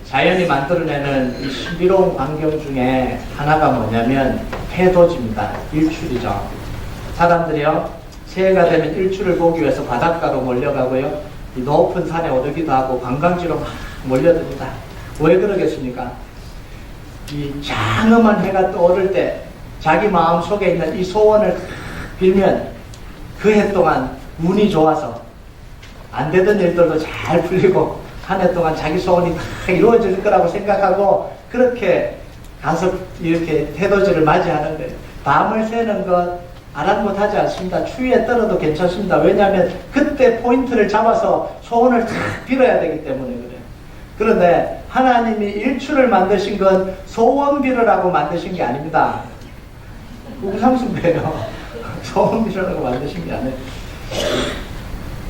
자연이 만들어내는 이 신비로운 광경 중에 하나가 뭐냐면 해돋입니다. 일출이죠. 사람들이요, 새해가 되면 일출을 보기 위해서 바닷가로 몰려가고요, 이 높은 산에 오르기도 하고 관광지로 막 몰려듭니다. 왜 그러겠습니까? 이 장엄한 해가 떠오를 때 자기 마음 속에 있는 이 소원을 빌면 그 해 동안 운이 좋아서 안 되던 일들도 잘 풀리고 한 해 동안 자기 소원이 다 이루어질 거라고 생각하고 그렇게 가서 이렇게 해돋이를 맞이하는 거예요. 밤을 새는 것 아랑곳하지 않습니다. 추위에 떨어도 괜찮습니다. 왜냐하면 그때 포인트를 잡아서 소원을 다 빌어야 되기 때문에 그래요. 그런데 하나님이 일출을 만드신 건 소원 빌으라고 만드신 게 아닙니다. 우상숭배예요. 소원 빌으라고 만드신 게 아니에요.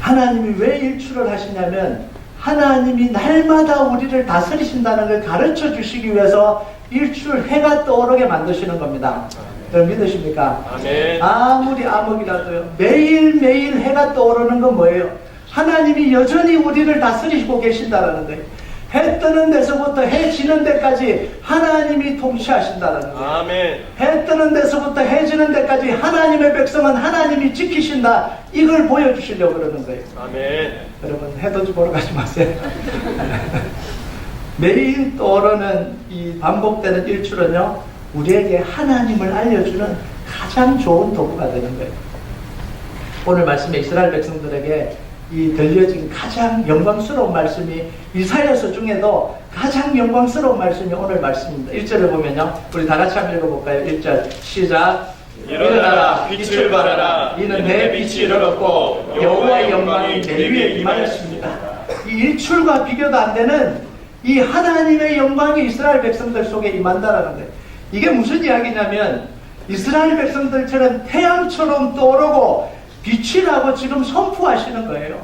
하나님이 왜 일출을 하시냐면 하나님이 날마다 우리를 다스리신다는 걸 가르쳐 주시기 위해서 일출 해가 떠오르게 만드시는 겁니다. 여러분 믿으십니까? 아멘. 아무리 암흑이라도요, 매일매일 해가 떠오르는 건 뭐예요? 하나님이 여전히 우리를 다스리시고 계신다는 거예요. 해 뜨는 데서부터 해 지는 데까지 하나님이 통치하신다는 거예요. 아멘. 해 뜨는 데서부터 해 지는 데까지 하나님의 백성은 하나님이 지키신다, 이걸 보여주시려고 그러는 거예요. 아멘. 여러분 해돋이 보러 가지 마세요. 매일 떠오르는 이 반복되는 일출은요, 우리에게 하나님을 알려주는 가장 좋은 도구가 되는 거예요. 오늘 말씀에 이스라엘 백성들에게 이 들려진 가장 영광스러운 말씀이 이사야서 중에도 가장 영광스러운 말씀이 오늘 말씀입니다. 1절을 보면요, 우리 다 같이 한번 읽어볼까요? 1절 시작. 일어나라, 빛을 발하라. 이는 내 빛이 일어났고 여호와의 영광이 내 위에 임하였습니다. 이 일출과 비교도 안 되는 이 하나님의 영광이 이스라엘 백성들 속에 임한다라는 거예요. 이게 무슨 이야기냐면 이스라엘 백성들처럼 태양처럼 떠오르고 빛이 나고 지금 선포하시는 거예요.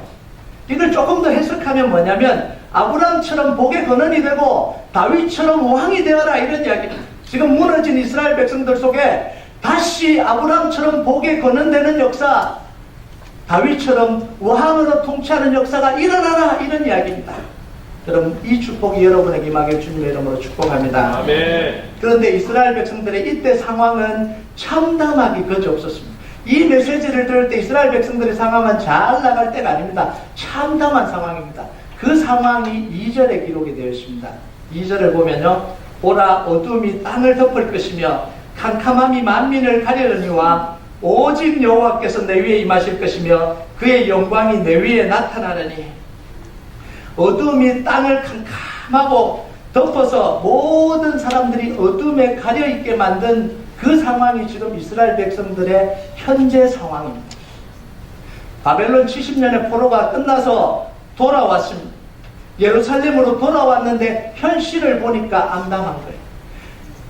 이걸 조금 더 해석하면 뭐냐면 아브람처럼 복의 근원이 되고 다윗처럼 왕이 되어라, 이런 이야기입니다. 지금 무너진 이스라엘 백성들 속에 다시 아브람처럼 복의 근원되는 역사, 다윗처럼 왕으로 통치하는 역사가 일어나라, 이런 이야기입니다. 여러분, 이 축복이 여러분에게 임하길 주님의 이름으로 축복합니다. 아멘. 그런데 이스라엘 백성들의 이때 상황은 참담하기 그지없었습니다. 이 메시지를 들을 때 이스라엘 백성들의 상황은 잘 나갈 때가 아닙니다. 참담한 상황입니다. 그 상황이 2절에 기록이 되어 있습니다. 2절을 보면요, 보라, 어둠이 땅을 덮을 것이며 캄캄함이 만민을 가려느니와 오직 여호와께서 내 위에 임하실 것이며 그의 영광이 내 위에 나타나느니. 어둠이 땅을 캄캄하고 덮어서 모든 사람들이 어둠에 가려있게 만든 그 상황이 지금 이스라엘 백성들의 현재 상황입니다. 바벨론 70년의 포로가 끝나서 돌아왔습니다. 예루살렘으로 돌아왔는데 현실을 보니까 암담한 거예요.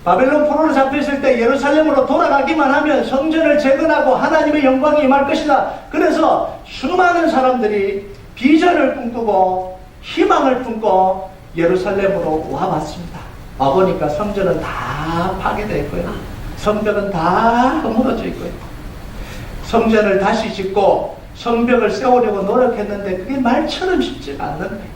바벨론 포로로 잡혔을 때 예루살렘으로 돌아가기만 하면 성전을 재건하고 하나님의 영광이 임할 것이다. 그래서 수많은 사람들이 비전을 꿈꾸고 희망을 품고 예루살렘으로 와봤습니다. 와보니까 성전은 다 파괴되어 있고요, 성벽은 다 허물어져 있고요, 성전을 다시 짓고 성벽을 세우려고 노력했는데 그게 말처럼 쉽지가 않는 거예요.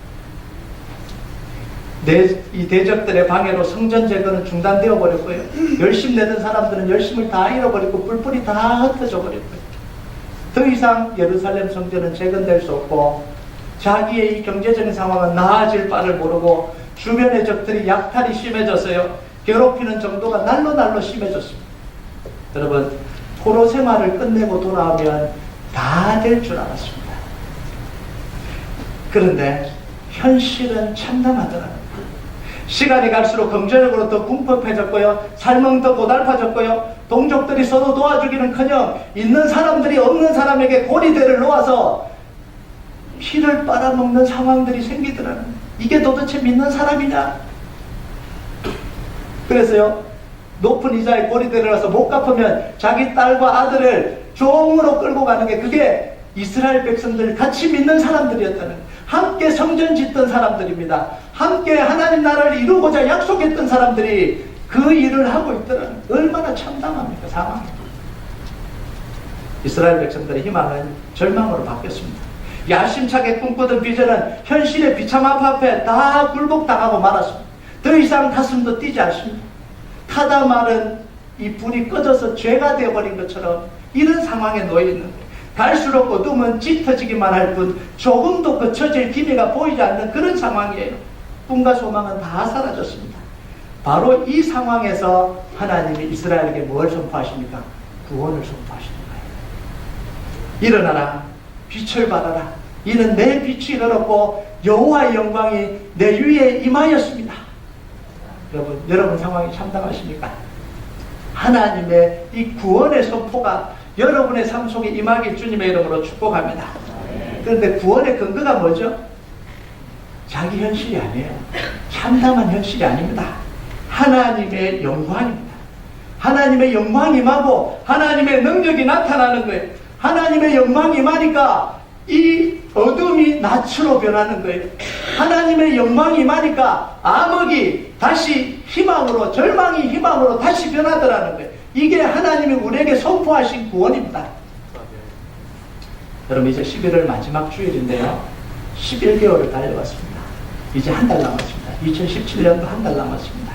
이 대적들의 방해로 성전 재건은 중단되어 버렸고요, 열심 내던 사람들은 열심을 다 잃어버리고 뿔뿔이 다 흩어져 버렸고요. 더 이상 예루살렘 성전은 재건될 수 없고 자기의 이 경제적인 상황은 나아질 바를 모르고 주변의 적들이 약탈이 심해졌어요. 괴롭히는 정도가 날로 심해졌습니다. 여러분, 포로 생활을 끝내고 돌아오면 다 될 줄 알았습니다. 그런데 현실은 참담하더라고요. 시간이 갈수록 경제적으로 더 궁핍해졌고요, 삶은 더 고달파졌고요, 동족들이 서로 도와주기는커녕 있는 사람들이 없는 사람에게 고리대를 놓아서 피를 빨아먹는 상황들이 생기더라고요. 이게 도대체 믿는 사람이냐? 그래서요, 높은 이자에 고리대를 놔서 못 갚으면 자기 딸과 아들을 종으로 끌고 가는 게, 그게 이스라엘 백성들 같이 믿는 사람들이었다는 거예요. 함께 성전 짓던 사람들입니다. 함께 하나님 나라를 이루고자 약속했던 사람들이 그 일을 하고 있더라는 거예요. 얼마나 참담합니까, 상황이. 이스라엘 백성들의 희망은 절망으로 바뀌었습니다. 야심차게 꿈꾸던 비전은 현실의 비참함 앞에 다 굴복당하고 말았습니다. 더 이상 가슴도 뛰지 않습니다. 타다 말은 이 불이 꺼져서 죄가 되어버린 것처럼 이런 상황에 놓여 있는 거예요. 갈수록 어둠은 짙어지기만 할 뿐 조금도 그쳐질 기미가 보이지 않는 그런 상황이에요. 꿈과 소망은 다 사라졌습니다. 바로 이 상황에서 하나님이 이스라엘에게 뭘 선포하십니까? 구원을 선포하시는 거예요. 일어나라, 빛을 발하라. 이는 내 빛이 이르렀고 여호와의 영광이 내 위에 임하였습니다. 여러분 상황이 참담하십니까? 하나님의 이 구원의 선포가 여러분의 삶 속에 임하길 주님의 이름으로 축복합니다. 그런데 구원의 근거가 뭐죠? 자기 현실이 아니에요. 참담한 현실이 아닙니다. 하나님의 영광입니다. 하나님의 영광이 임하고 하나님의 능력이 나타나는 거예요. 하나님의 영광이 임하니까 이 어둠이 낯으로 변하는 거예요. 하나님의 영광이 임하니까 암흑이 다시 희망으로, 절망이 희망으로 다시 변하더라는 거예요. 이게 하나님이 우리에게 선포하신 구원입니다. 여러분 이제 11월 마지막 주일인데요. 11개월을 달려왔습니다. 이제 한 달 남았습니다. 2017년도 한 달 남았습니다.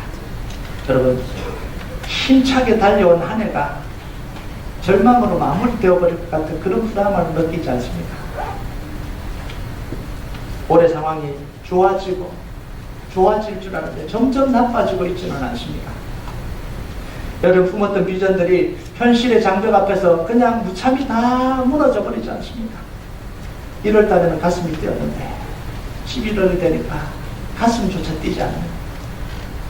여러분 힘차게 달려온 한 해가 절망으로 마무리되어 버릴 것 같은 그런 부담을 느끼지 않습니까? 올해 상황이 좋아질 줄 알았는데 점점 나빠지고 있지는 않습니까? 여러분 품었던 비전들이 현실의 장벽 앞에서 그냥 무참히 다 무너져 버리지 않습니까? 1월 달에는 가슴이 뛰었는데 11월이 되니까 가슴조차 뛰지 않는,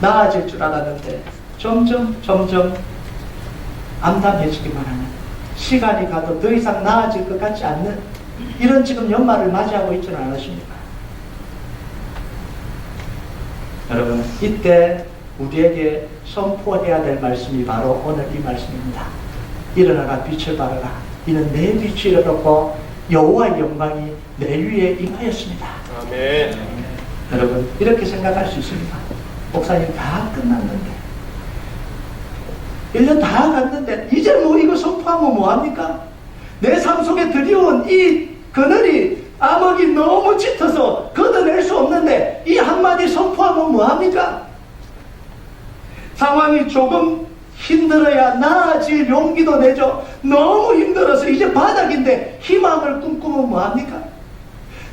나아질 줄 알았는데 점점 암담해지기만 하는, 시간이 가도 더 이상 나아질 것 같지 않는 이런 지금 연말을 맞이하고 있지는 않으십니까? 여러분 이때 우리에게 선포해야 될 말씀이 바로 오늘 이 말씀입니다. 일어나라, 빛을 발하라. 이는 내 빛이 이르렀고 여호와의 영광이 내 위에 임하였습니다. 아멘. 여러분 이렇게 생각할 수 있습니다. 목사님 다 끝났는데 1년 다 갔는데 이제 뭐 이거 선포하면 뭐합니까? 내 삶 속에 들여온 이 그늘이 암흑이 너무 짙어서 걷어낼 수 없는데 이 한마디 선포하면 뭐합니까? 상황이 조금 힘들어야 나아질 용기도 내죠. 너무 힘들어서 이제 바닥인데 희망을 꿈꾸면 뭐합니까?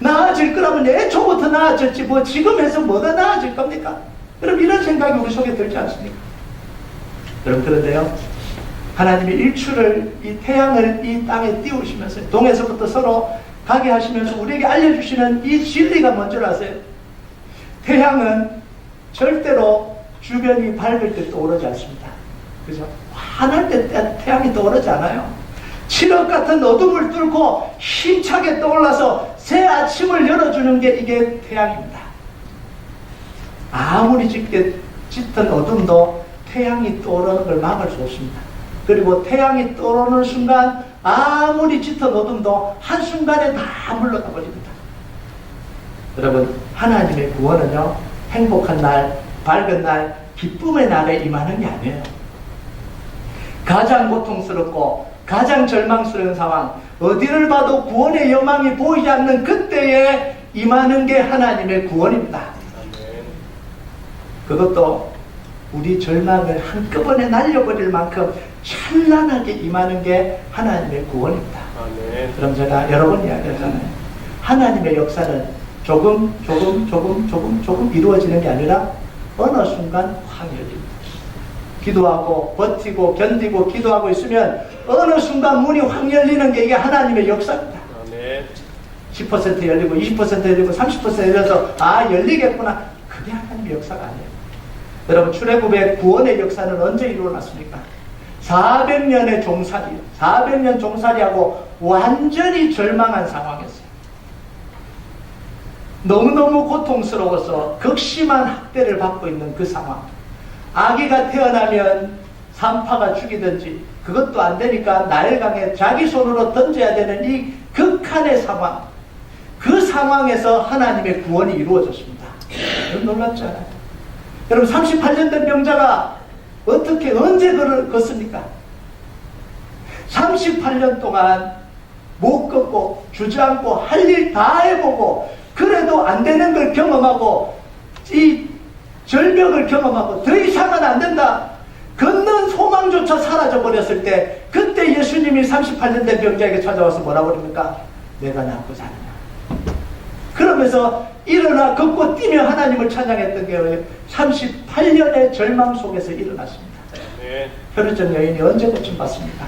나아질 거라면 애초부터 나아졌지 뭐 지금 해서 뭐가 나아질 겁니까? 그럼 이런 생각이 우리 속에 들지 않습니까? 여러분 그런데요, 하나님이 일출을, 이 태양을 이 땅에 띄우시면서 동에서부터 서로 가게 하시면서 우리에게 알려주시는 이 진리가 뭔지 아세요? 태양은 절대로 주변이 밝을 때 떠오르지 않습니다. 그죠? 환할 때 태양이 떠오르지 않아요. 칠흑 같은 어둠을 뚫고 힘차게 떠올라서 새 아침을 열어주는 게 이게 태양입니다. 아무리 짙은 어둠도 태양이 떠오르는 걸 막을 수 없습니다. 그리고 태양이 떠오르는 순간 아무리 짙은 어둠도 한순간에 다 물러가 버립니다. 여러분 하나님의 구원은요, 행복한 날, 밝은 날, 기쁨의 날에 임하는 게 아니에요. 가장 고통스럽고 가장 절망스러운 상황, 어디를 봐도 구원의 여망이 보이지 않는 그때에 임하는 게 하나님의 구원입니다. 그것도 우리 절망을 한꺼번에 날려버릴 만큼 찬란하게 임하는 게 하나님의 구원입니다. 아멘. 그럼 제가 여러 번 이야기하잖아요. 하나님의 역사는 조금 이루어지는 게 아니라 어느 순간 확 열립니다. 기도하고 버티고 견디고 기도하고 있으면 어느 순간 문이 확 열리는 게 이게 하나님의 역사입니다. 아멘. 10% 열리고 20% 열리고 30% 열려서 열리겠구나. 그게 하나님의 역사가 아니에요. 여러분 출애굽의 구원의 역사는 언제 일어났습니까? 400년의 종살이, 400년 종살이하고 완전히 절망한 상황이었어요. 너무너무 고통스러워서 극심한 학대를 받고 있는 그 상황. 아기가 태어나면 산파가 죽이든지 그것도 안 되니까 나일강에 자기 손으로 던져야 되는 이 극한의 상황. 그 상황에서 하나님의 구원이 이루어졌습니다. 놀랍잖아요. 여러분 38년 된 병자가 언제 걷습니까? 38년 동안 못 걷고 주저앉고 할 일 다 해보고 그래도 안 되는 걸 경험하고 이 절벽을 경험하고 더 이상은 안 된다. 걷는 소망조차 사라져 버렸을 때 그때 예수님이 38년 된 병자에게 찾아와서 뭐라고 그럽니까? 내가 낫고자 하느냐. 그러면서 일어나 걷고 뛰며 하나님을 찬양했던 게 38년의 절망 속에서 일어났습니다. 네. 혈루증 여인이 언제 고침받습니까?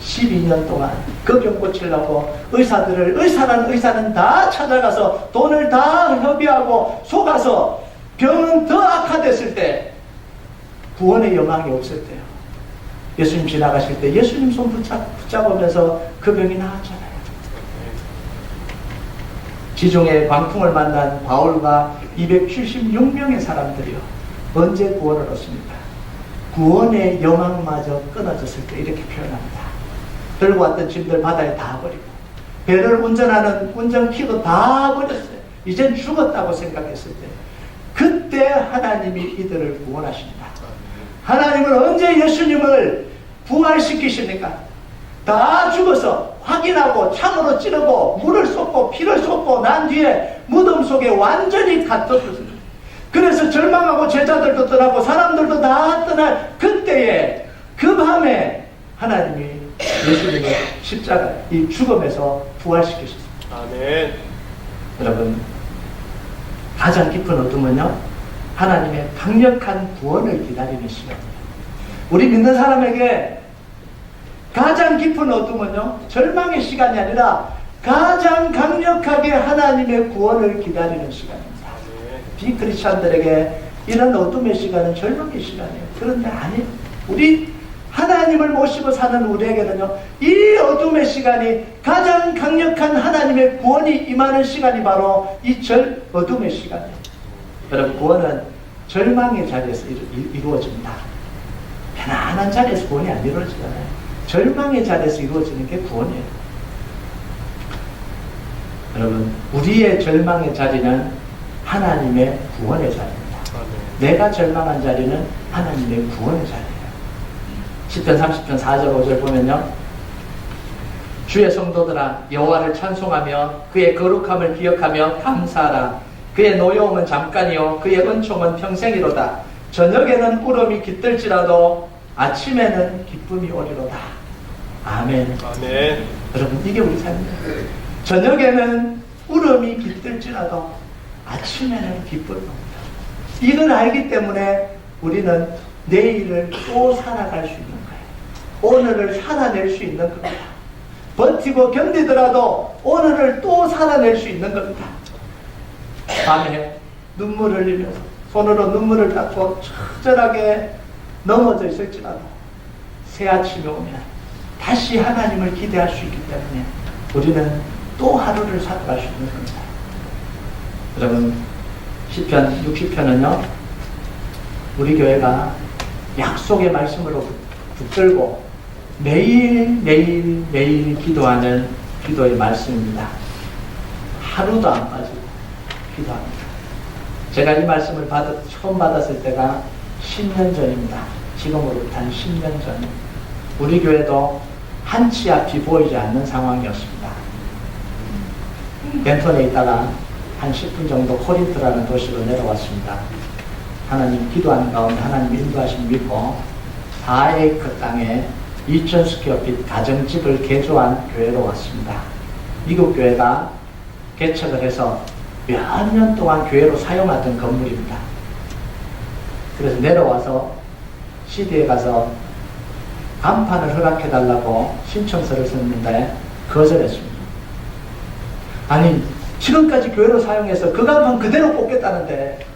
12년 동안 그 병 고치려고 의사라는 의사는 다 찾아가서 돈을 다 협의하고 속아서 병은 더 악화됐을 때 구원의 영광이 없을 때요. 예수님 지나가실 때 예수님 손 붙잡으면서 그 병이 나았잖아요. 지중해 광풍을 만난 바울과 276명의 사람들이요. 언제 구원을 얻습니까? 구원의 영광마저 끊어졌을 때 이렇게 표현합니다. 들고 왔던 짐들 바다에 다 버리고 배를 운전하는 운전키도 다 버렸어요. 이젠 죽었다고 생각했을 때 그때 하나님이 이들을 구원하십니다. 하나님은 언제 예수님을 부활시키십니까? 다 죽어서 확인하고 창으로 찌르고 물을 쏟고 피를 쏟고 난 뒤에 무덤 속에 완전히 갇혔습니다. 그래서 절망하고 제자들도 떠나고 사람들도 다 떠날 그때에 그 밤에 하나님이 예수님의 십자가 이 죽음에서 부활시키셨습니다. 아멘. 여러분 가장 깊은 어둠은요 하나님의 강력한 구원을 기다리는 시간입니다. 우리 믿는 사람에게 가장 깊은 어둠은요 절망의 시간이 아니라 가장 강력하게 하나님의 구원을 기다리는 시간입니다. 비크리스찬들에게 이런 어둠의 시간은 절망의 시간이에요. 그런데 아니 우리 하나님을 모시고 사는 우리에게는요 이 어둠의 시간이 가장 강력한 하나님의 구원이 임하는 시간이 바로 이 어둠의 시간이에요. 여러분 구원은 절망의 자리에서 이루어집니다. 편안한 자리에서 구원이 안 이루어지잖아요. 절망의 자리에서 이루어지는 게 구원이에요. 여러분 우리의 절망의 자리는 하나님의 구원의 자리입니다. 내가 절망한 자리는 하나님의 구원의 자리예요. 10편 30편 4절 5절 보면요 주의 성도들아 여호와를 찬송하며 그의 거룩함을 기억하며 감사하라. 그의 노여움은 잠깐이요 그의 은총은 평생이로다. 저녁에는 울음이 깃들지라도 아침에는 기쁨이 오리로다. 아멘. 아멘. 여러분 이게 우리 삶입니다. 저녁에는 울음이 깃들지라도 아침에는 기쁨이 옵니다. 이걸 알기 때문에 우리는 내일을 또 살아갈 수 있는 거예요. 오늘을 살아낼 수 있는 겁니다. 버티고 견디더라도 오늘을 또 살아낼 수 있는 겁니다. 밤에 눈물을 흘리면서 손으로 눈물을 닦고 처절하게 넘어져 있을지라도 새 아침이 오면 다시 하나님을 기대할 수 있기 때문에 우리는 또 하루를 살아갈 수 있는 겁니다. 여러분 시편 60편은요 우리 교회가 약속의 말씀으로 붙들고 매일 기도하는 기도의 말씀입니다. 하루도 안 빠지고 기도합니다. 제가 이 말씀을 처음 받았을 때가 10년 전입니다. 지금으로부터 한 10년 전. 우리 교회도 한 치 앞이 보이지 않는 상황이었습니다. 벤턴에 있다가 한 10분 정도 코린트라는 도시로 내려왔습니다. 하나님 기도하는 가운데 하나님 인도하심 믿고 4에이크 땅에 2,000 스퀘어핏 가정집을 개조한 교회로 왔습니다. 미국 교회가 개척을 해서 몇 년 동안 교회로 사용하던 건물입니다. 그래서 내려와서 CD에 가서 간판을 허락해달라고 신청서를 썼는데 거절했습니다. 아니 지금까지 교회로 사용해서 그 간판 그대로 꽂겠다는데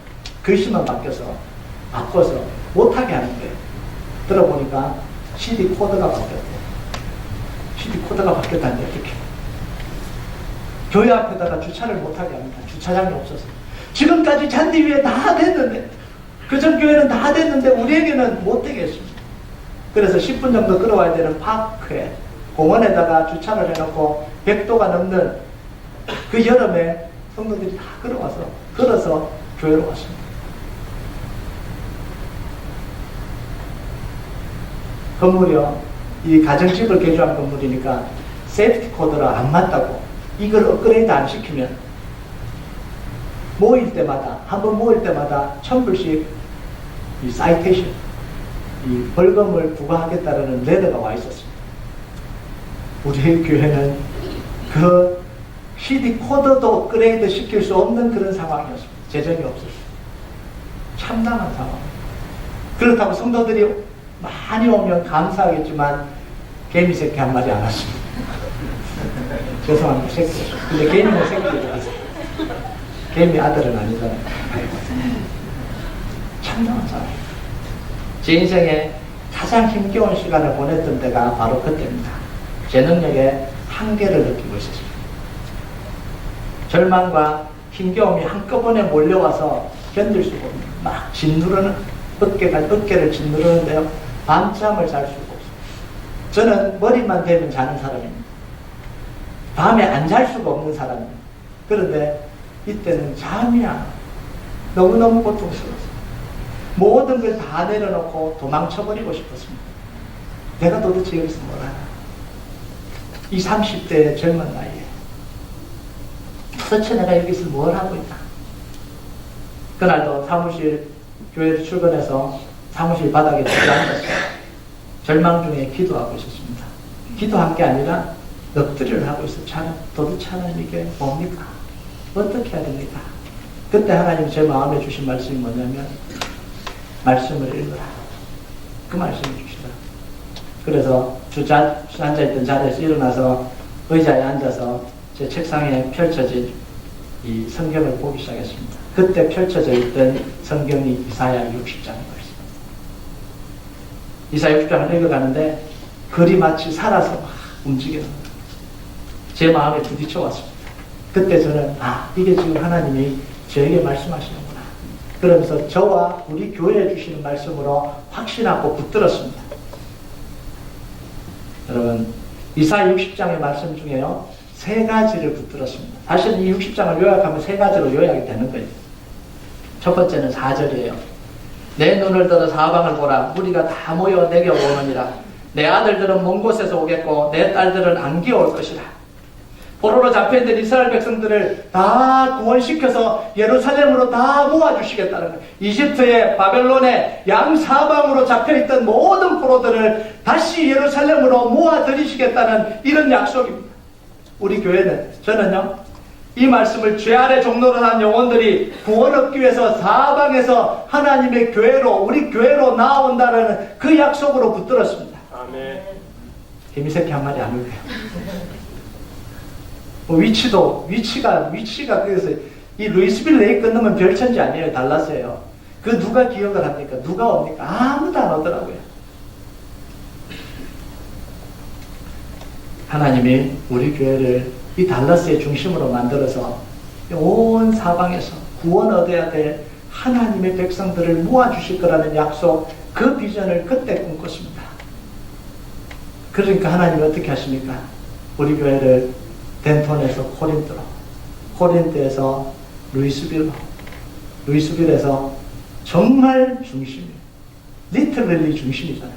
글씨만 바꿔서 못하게 하는데 들어보니까 CD 코드가 바뀌었대요. CD 코드가 바뀌었다는데 어떻게 교회 앞에다가 주차를 못하게 합니다. 주차장이 없어서 지금까지 잔디 위에 다 됐는데 그전 교회는 다 됐는데 우리에게는 못되게 했습니다. 그래서 10분 정도 걸어와야 되는 파크에 공원에다가 주차를 해놓고 100도가 넘는 그 여름에 성도들이 다 걸어서 교회로 왔습니다. 건물이요 이 가정집을 개조한 건물이니까 세이프티 코드랑 안 맞다고 이걸 업그레이드 안 시키면 모일 때마다 한번 모일 때마다 1,000불씩 이 사이테이션 이 벌금을 부과하겠다라는 레터가 와 있었습니다. 우리 교회는 그 CD 코드도 업그레이드 시킬 수 없는 그런 상황이었습니다. 재정이 없었어요. 참담한 상황. 그렇다고 성도들이 많이 오면 감사하겠지만 개미 새끼 한 마리 안 왔습니다. 죄송합니다. 새끼. 근데 개미는 새끼예요. 개미 아들은 아니잖아요. 참담한 상황. 제 인생에 가장 힘겨운 시간을 보냈던 때가 바로 그때입니다. 제 능력의 한계를 느끼고 있었습니다. 절망과 힘겨움이 한꺼번에 몰려와서 견딜 수가 없는 막 짓누르는 어깨를 짓누르는데요. 밤잠을 잘 수가 없어요. 저는 머리만 대면 자는 사람입니다. 밤에 안 잘 수가 없는 사람입니다. 그런데 이때는 잠이 안 와요. 너무너무 고통스러웠어요. 모든 걸 다 내려놓고 도망쳐버리고 싶었습니다. 내가 도대체 여기서 뭘 하나? 이 30대의 젊은 나이에 도대체 내가 여기서 뭘 하고 있나? 그날도 교회에 출근해서 사무실 바닥에 앉았어요. 절망 중에 기도하고 있었습니다. 기도한 게 아니라 넋두리를 하고 있어요. 도대체 하나님 이게 뭡니까? 어떻게 해야 됩니까? 그때 하나님 제 마음에 주신 말씀이 뭐냐면 말씀을 읽으라. 그 말씀을 주시더라. 그래서 앉아있던 자리에서 일어나서 의자에 앉아서 제 책상에 펼쳐진 이 성경을 보기 시작했습니다. 그때 펼쳐져 있던 성경이 이사야 60장인 것입니다. 이사야 60장을 읽어가는데 글이 마치 살아서 막 움직이는 거예요. 제 마음에 부딪혀 왔습니다. 그때 저는 이게 지금 하나님이 저에게 말씀하시는구나. 그러면서 저와 우리 교회에 주시는 말씀으로 확신하고 붙들었습니다. 여러분, 이사야 60장의 말씀 중에요 3가지를 붙들었습니다. 사실 이 60장을 요약하면 3가지로 요약이 되는 거예요. 첫 번째는 4절이에요. 내 눈을 들어 사방을 보라. 무리가 다 모여 내게 오느니라. 내 아들들은 먼 곳에서 오겠고 내 딸들은 안기어 올 것이라. 포로로 잡혀있는 이스라엘 백성들을 다 구원시켜서 예루살렘으로 다 모아주시겠다는 거예요. 이집트에 바벨론에 양사방으로 잡혀있던 모든 포로들을 다시 예루살렘으로 모아들이시겠다는 이런 약속입니다. 우리 교회는, 저는요 이 말씀을 죄 아래 종노릇 한 영혼들이 구원 얻기 위해서 사방에서 하나님의 교회로, 우리 교회로 나아온다는 그 약속으로 붙들었습니다. 아멘. 개미새끼 한 마리 아니고요. 위치가 그래서 이 루이스빌 레이 끝나면 별천지 아니에요. 달라스예요. 그 누가 기억을 합니까? 누가 옵니까? 아무도 안 오더라고요. 하나님이 우리 교회를 이 달라스의 중심으로 만들어서 온 사방에서 구원 얻어야 될 하나님의 백성들을 모아주실 거라는 약속, 그 비전을 그때 꿈꿨습니다. 그러니까 하나님이 어떻게 하십니까? 우리 교회를 덴톤에서 코린트로, 코린트에서 루이스빌로, 루이스빌에서 정말 중심이에요. 리틀럴리 중심이잖아요.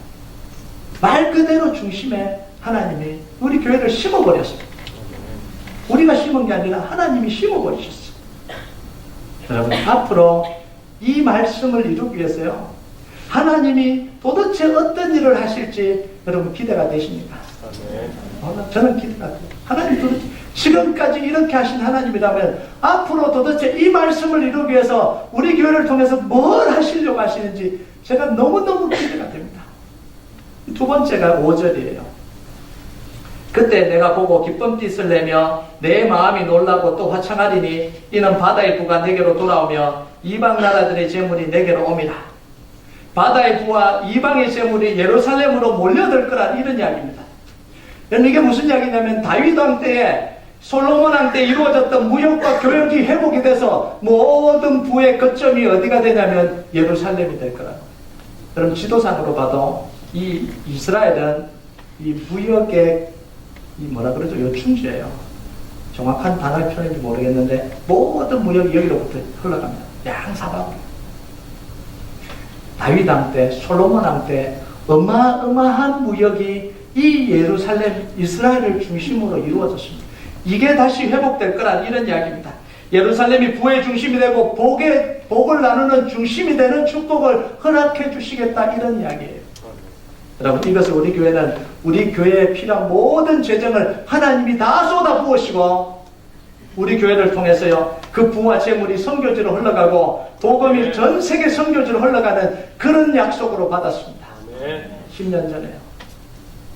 말 그대로 중심에 하나님이 우리 교회를 심어버렸습니다. 우리가 심은 게 아니라 하나님이 심어버리셨어요. 여러분, 앞으로 이 말씀을 이루기 위해서요, 하나님이 도대체 어떤 일을 하실지 여러분 기대가 되십니까? 저는 기대가 돼요. 하나님 도대체 지금까지 이렇게 하신 하나님이라면 앞으로 도대체 이 말씀을 이루기 위해서 우리 교회를 통해서 뭘 하시려고 하시는지 제가 너무너무 기대가 됩니다. 두 번째가 5절이에요. 그때 내가 보고 기쁜 뜻을 내며 내 마음이 놀라고 또 화창하리니 이는 바다의 부가 내게로 돌아오며 이방 나라들의 재물이 내게로 옵니다. 바다의 부와 이방의 재물이 예루살렘으로 몰려들 거란 이런 이야기입니다. 이게 무슨 이야기냐면 다윗 왕 때에 솔로몬 왕 때 이루어졌던 무역과 교역이 회복이 돼서 모든 부의 거점이 어디가 되냐면 예루살렘이 될 거라고. 여러분, 지도상으로 봐도 이 이스라엘은 이 무역의 이 뭐라 그러죠? 요충지예요. 정확한 단어의 표현인지 모르겠는데 모든 무역이 여기로부터 흘러갑니다. 양사방으로. 다윗 왕 때, 솔로몬 왕 때 어마어마한 무역이 이 예루살렘, 이스라엘을 중심으로 이루어졌습니다. 이게 다시 회복될 거란 이런 이야기입니다. 예루살렘이 부의 중심이 되고 복을 나누는 중심이 되는 축복을 허락해 주시겠다, 이런 이야기예요. 여러분, 이것을 우리 교회는 우리 교회에 필요한 모든 재정을 하나님이 다 쏟아 부으시고 우리 교회를 통해서요, 그 부와 재물이 선교지로 흘러가고 복음이 전 세계 선교지로 흘러가는 그런 약속으로 받았습니다. 10년 전에요.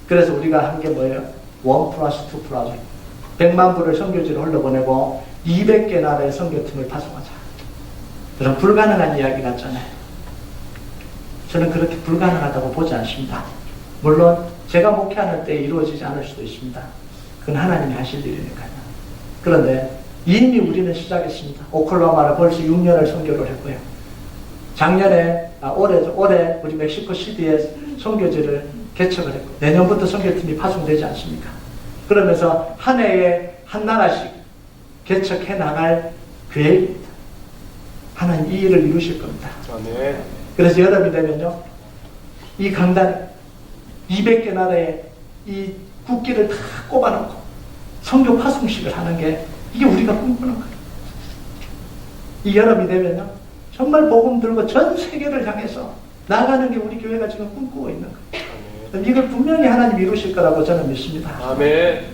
그래서 우리가 한 게 뭐예요? 1+2 프로젝트. 100만 불을 선교지로 흘러보내고 200개 나라의 선교팀을 파송하자. 그런 불가능한 이야기 같잖아요. 저는 그렇게 불가능하다고 보지 않습니다. 물론 제가 목회하는 때 이루어지지 않을 수도 있습니다. 그건 하나님이 하실 일이니까요. 그런데 이미 우리는 시작했습니다. 오클라호마를 벌써 6년을 선교를 했고요. 작년에, 올해 우리 멕시코 시티에 선교지를 개척을 했고, 내년부터 선교팀이 파송되지 않습니까? 그러면서 한 해에 한 나라씩 개척해 나갈 계획입니다. 하나님 이 일을 이루실 겁니다. 그래서 여름이 되면요, 이 강단에 200개 나라에 이 국기를 다 꼽아놓고 선교 파송식을 하는 게, 이게 우리가 꿈꾸는 거예요. 이 여름이 되면요, 정말 복음 들고 전 세계를 향해서 나가는 게 우리 교회가 지금 꿈꾸고 있는 거예요. 이걸 분명히 하나님 이루실 거라고 저는 믿습니다. 아멘.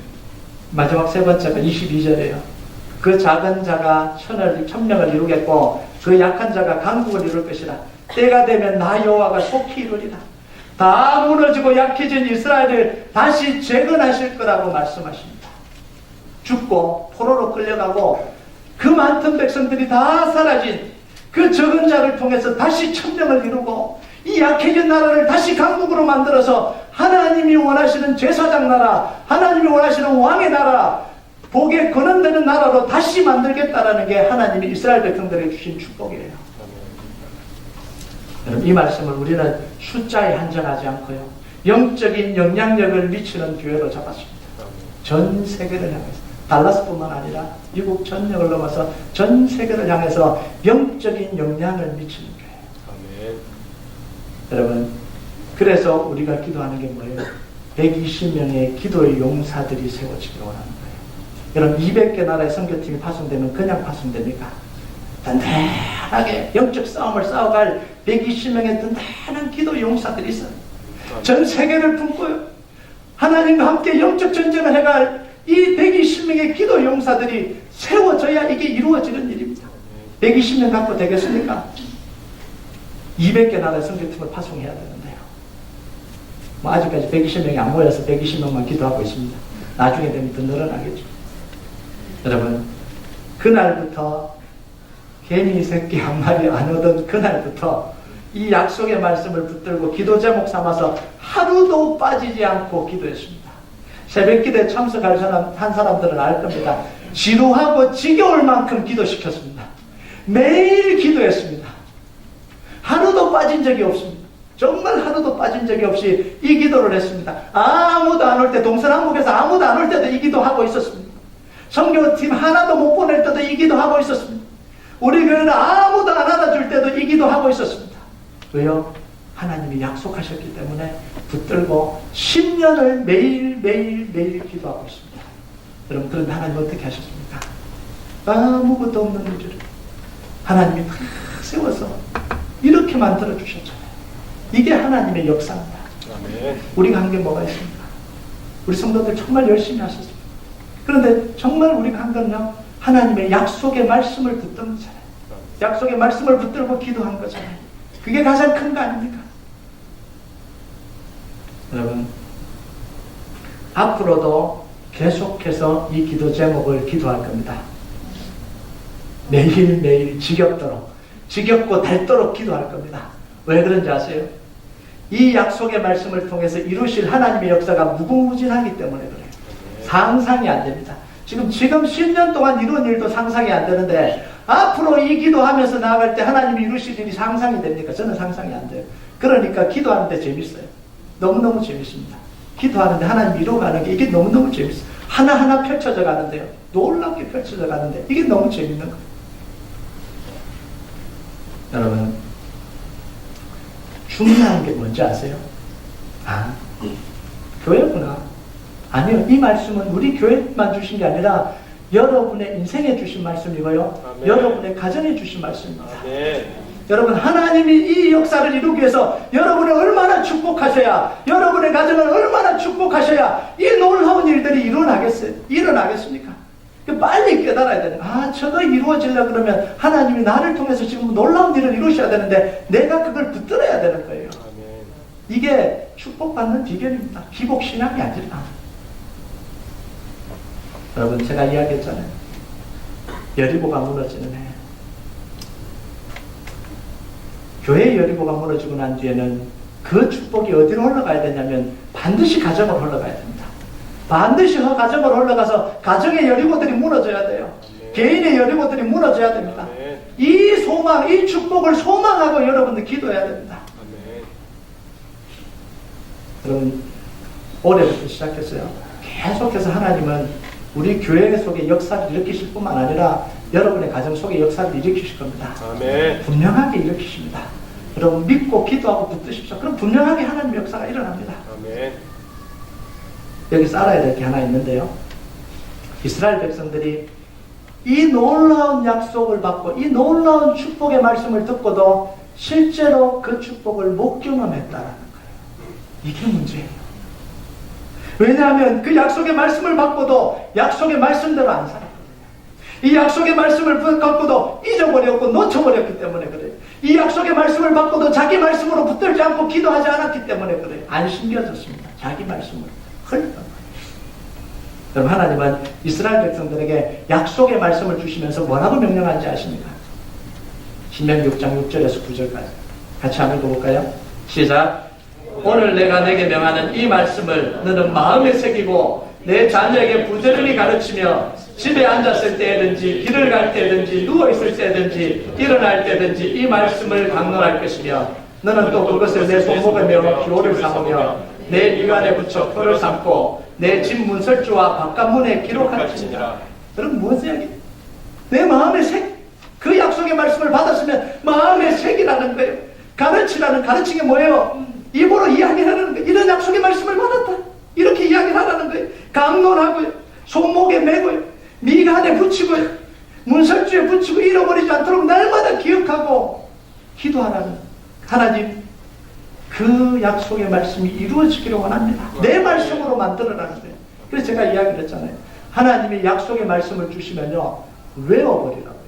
마지막 세 번째가 22절이에요. 그 작은 자가 천명을 이루겠고 그 약한 자가 강국을 이룰 것이라. 때가 되면 나 여호와가 속히 이루리라. 다 무너지고 약해진 이스라엘을 다시 재건하실 거라고 말씀하십니다. 죽고 포로로 끌려가고 그 많던 백성들이 다 사라진 그 적은 자를 통해서 다시 천명을 이루고 이 약해진 나라를 다시 강국으로 만들어서 하나님이 원하시는 제사장 나라, 하나님이 원하시는 왕의 나라, 복에 거론되는 나라로 다시 만들겠다라는 게 하나님이 이스라엘 백성들에게 주신 축복이에요. 여러분, 이 말씀을 우리는 숫자에 한정하지 않고요, 영적인 영향력을 미치는 교회로 잡았습니다. 전 세계를 향해서, 달라스뿐만 아니라 미국 전역을 넘어서 전 세계를 향해서 영적인 영향을 미치는 교회. 아멘. 여러분, 그래서 우리가 기도하는 게 뭐예요? 120명의 기도의 용사들이 세워지기를 원하는 거예요. 여러분, 200개 나라의 선교팀이 파송되면 그냥 파송됩니까? 단단하게 영적 싸움을 싸워갈 120명의 단단한 기도 용사들이 있어요. 전 세계를 품고요, 하나님과 함께 영적 전쟁을 해갈 이 120명의 기도 용사들이 세워져야 이게 이루어지는 일입니다. 120명 갖고 되겠습니까? 200개 나라의 선교팀을 파송해야 되는데요. 아직까지 120명이 안 모여서 120명만 기도하고 있습니다. 나중에 되면 더 늘어나겠죠. 여러분, 그날부터 개미 새끼 한 마리 안 얻은 그날부터 이 약속의 말씀을 붙들고 기도 제목 삼아서 하루도 빠지지 않고 기도했습니다. 새벽기도에 참석할 한 사람들은 알 겁니다. 지루하고 지겨울 만큼 기도시켰습니다. 매일 기도했습니다. 하루도 빠진 적이 없습니다. 정말 하루도 빠진 적이 없이 이 기도를 했습니다. 아무도 안 올 때, 동서남북에서 아무도 안 올 때도 이 기도하고 있었습니다. 선교팀 하나도 못 보낼 때도 이 기도하고 있었습니다. 우리 교회는 아무도 안 알아줄 때도 이 기도하고 있었습니다. 왜요? 하나님이 약속하셨기 때문에 붙들고 10년을 매일 기도하고 있습니다. 여러분, 그런데 하나님 어떻게 하셨습니까? 아무것도 없는 우주를 하나님이 탁 세워서 이렇게 만들어 주셨잖아요. 이게 하나님의 역사입니다. 아멘. 우리가 한 게 뭐가 있습니까? 우리 성도들 정말 열심히 하셨습니다. 그런데 정말 우리가 한 건요, 하나님의 약속의 말씀을 붙든 거잖아요. 약속의 말씀을 붙들고 기도한 거잖아요. 그게 가장 큰 거 아닙니까? 여러분, 앞으로도 계속해서 이 기도 제목을 기도할 겁니다. 매일매일 지겹고 닳도록 기도할 겁니다. 왜 그런지 아세요? 이 약속의 말씀을 통해서 이루실 하나님의 역사가 무궁무진하기 때문에 그래요. 상상이 안 됩니다. 지금 10년 동안 이룬 일도 상상이 안 되는데 앞으로 이 기도하면서 나아갈 때 하나님이 이루실 일이 상상이 됩니까? 저는 상상이 안 돼요. 그러니까 기도하는데 재밌어요. 너무너무 재밌습니다. 기도하는데 하나님 이루어가는 게 이게 너무너무 재밌어요. 하나하나 펼쳐져 가는데요, 놀랍게 펼쳐져 가는데 이게 너무 재밌는 거예요. 여러분, 중요한 게 뭔지 아세요? 교회구나. 아니요. 이 말씀은 우리 교회만 주신 게 아니라 여러분의 인생에 주신 말씀이고요. 아멘. 여러분의 가정에 주신 말씀입니다. 아멘. 여러분, 하나님이 이 역사를 이루기 위해서 여러분을 얼마나 축복하셔야, 여러분의 가정을 얼마나 축복하셔야 이 놀라운 일들이 일어나겠습니까? 빨리 깨달아야 되는, 저거 이루어지려고 그러면 하나님이 나를 통해서 지금 놀라운 일을 이루셔야 되는데 내가 그걸 붙들어야 되는 거예요. 아멘. 이게 축복받는 비결입니다. 기복신앙이 아니라. 여러분, 제가 이야기했잖아요. 여리고가 무너지는 해. 교회 여리고가 무너지고 난 뒤에는 그 축복이 어디로 흘러가야 되냐면 반드시 가정으로 흘러가야 됩니다. 반드시 가정으로 흘러가서 가정의 여리고들이 무너져야 돼요. 네. 개인의 여리고들이 무너져야 됩니다. 네. 이 소망, 이 축복을 소망하고 여러분들 기도해야 됩니다. 아멘. 여러분, 올해부터 시작했어요. 계속해서 하나님은 우리 교회 속에 역사를 일으키실 뿐만 아니라 여러분의 가정 속에 역사를 일으키실 겁니다. 아멘. 분명하게 일으키십니다. 여러분 믿고 기도하고 붙드십시오. 그럼 분명하게 하나님의 역사가 일어납니다. 아멘. 여기 알아야 될 게 하나 있는데요. 이스라엘 백성들이 이 놀라운 약속을 받고 이 놀라운 축복의 말씀을 듣고도 실제로 그 축복을 못 경험했다라는 거예요. 이게 문제예요. 왜냐하면 그 약속의 말씀을 받고도 약속의 말씀대로 안 살았거든요. 이 약속의 말씀을 받고도 잊어버렸고 놓쳐버렸기 때문에 그래요. 이 약속의 말씀을 받고도 자기 말씀으로 붙들지 않고 기도하지 않았기 때문에 그래요. 안 신겨졌습니다. 자기 말씀을 흘렸단 말이에요. 여러분, 하나님은 이스라엘 백성들에게 약속의 말씀을 주시면서 뭐라고 명령한지 아십니까? 신명기 6장 6절에서 9절까지 같이 한번 읽어볼까요? 시작. 오늘 내가 내게 명하는 이 말씀을 너는 마음에 새기고 내 자녀에게 부지런히 가르치며 집에 앉았을 때든지 길을 갈 때든지 누워있을 때든지 일어날 때든지 이 말씀을 강론할 것이며 너는 또 그것을 내 손목에 메어 기호를 삼으며 내 미간에 붙여 표를 삼고 내 집 문설주와 바깥문에 기록할지니라. 여러분, 무엇이야? 내 마음에 그 약속의 말씀을 받았으면 마음에 새기라는 거예요. 가르치는 게 뭐예요? 입으로 이야기하는 거예요. 이런 약속의 말씀을 받았다. 이렇게 이야기를 하라는 거예요. 강론하고요. 손목에 메고요. 미간에 붙이고요. 문설주에 붙이고 잃어버리지 않도록 날마다 기억하고 기도하라는 하나님, 그 약속의 말씀이 이루어지기를 원합니다. 내 말씀으로 만들어라는 거예요. 그래서 제가 이야기를 했잖아요. 하나님이 약속의 말씀을 주시면요, 외워버리라고요.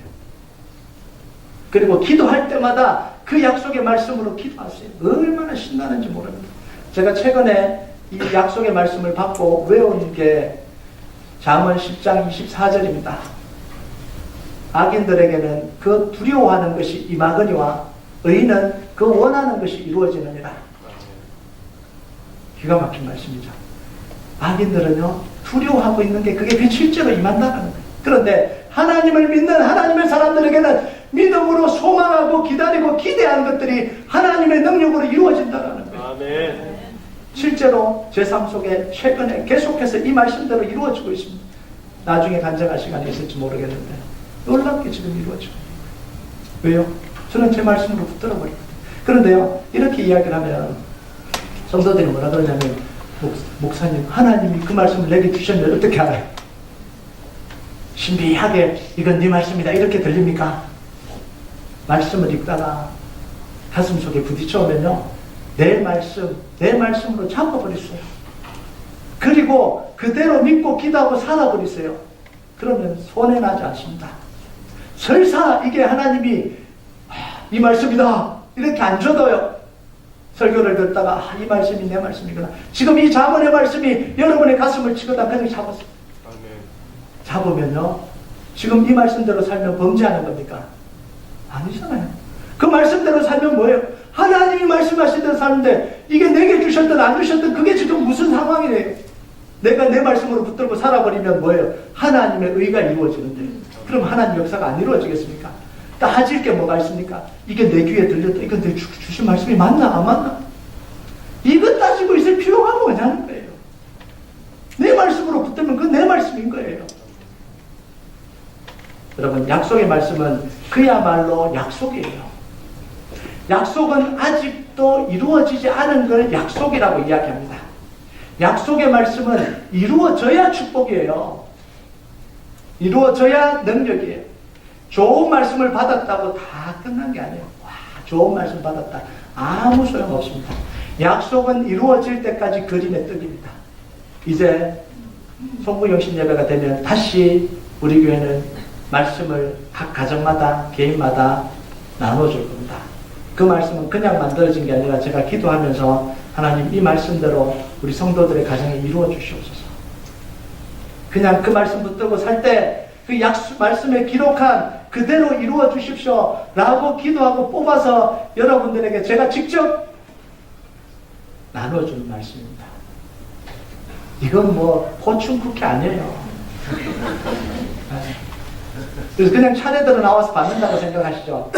그리고 기도할 때마다 그 약속의 말씀으로 기도하세요. 얼마나 신나는지 모릅니다. 제가 최근에 이 약속의 말씀을 받고 외운 게 잠언 10장 24절입니다. 악인들에게는 그 두려워하는 것이 임하거니와 의인은 그 원하는 것이 이루어지느니라. 기가 막힌 말씀이죠. 악인들은요, 두려워하고 있는 게 그게 실제로 임한다는 거예요. 그런데 하나님을 믿는 하나님의 사람들에게는 믿음으로 소망하고 기다리고 기대한 것들이 하나님의 능력으로 이루어진다는 거예요. 아멘. 실제로 제 삶 속에 최근에 계속해서 이 말씀대로 이루어지고 있습니다. 나중에 간증할 시간이 있을지 모르겠는데 놀랍게 지금 이루어지고 있는 거예요. 왜요? 저는 제 말씀으로 붙들어버리거든요. 그런데요, 이렇게 이야기를 하면 성도들이 뭐라 그러냐면, 목사님, 하나님이 그 말씀을 내게 주셨는데 어떻게 알아요? 신비하게 이건 네 말씀이다 이렇게 들립니까? 말씀을 읽다가 가슴 속에 부딪혀오면요, 내 말씀으로 잡아버렸어요. 그리고 그대로 믿고 기도하고 살아버렸어요. 그러면 손해나지 않습니다. 설사 이게 하나님이 이 말씀이다 이렇게 안 줘도요, 설교를 듣다가 이 말씀이 내 말씀이구나. 지금 이 잠언의 말씀이 여러분의 가슴을 치거나 그냥 잡았어요. 잡으면요, 지금 이 말씀대로 살면 범죄하는 겁니까? 아니잖아요. 그 말씀대로 살면 뭐예요? 하나님이 말씀하신 대로 사는데 이게 내게 주셨든 안 주셨든 그게 지금 무슨 상황이래요? 내가 내 말씀으로 붙들고 살아버리면 뭐예요? 하나님의 의가 이루어지는데, 그럼 하나님 역사가 안 이루어지겠습니까? 따질 게 뭐가 있습니까? 이게 내 귀에 들렸다. 이건 내 주신 말씀이 맞나 안 맞나? 이거 따지고 있을 필요가 뭐냐는 거예요. 내 말씀으로 붙들면 그건 내 말씀인 거예요. 여러분, 약속의 말씀은 그야말로 약속이에요. 약속은 아직도 이루어지지 않은 걸 약속이라고 이야기합니다. 약속의 말씀은 이루어져야 축복이에요. 이루어져야 능력이에요. 좋은 말씀을 받았다고 다 끝난 게 아니에요. 와, 좋은 말씀 받았다. 아무 소용 없습니다. 약속은 이루어질 때까지 그림의 떡입니다. 이제 송구영신 예배가 되면 다시 우리 교회는 말씀을 각 가정마다 개인마다 나눠줄 겁니다. 그 말씀은 그냥 만들어진 게 아니라 제가 기도하면서 하나님 이 말씀대로 우리 성도들의 가정에 이루어 주시옵소서. 그냥 그 말씀 붙들고 살 때 그 말씀에 기록한 그대로 이루어 주십시오 라고 기도하고 뽑아서 여러분들에게 제가 직접 나눠주는 말씀입니다. 이건 뭐 포춘 쿠키 아니에요. 그래서 그냥 차례대로 나와서 받는다고 생각하시죠.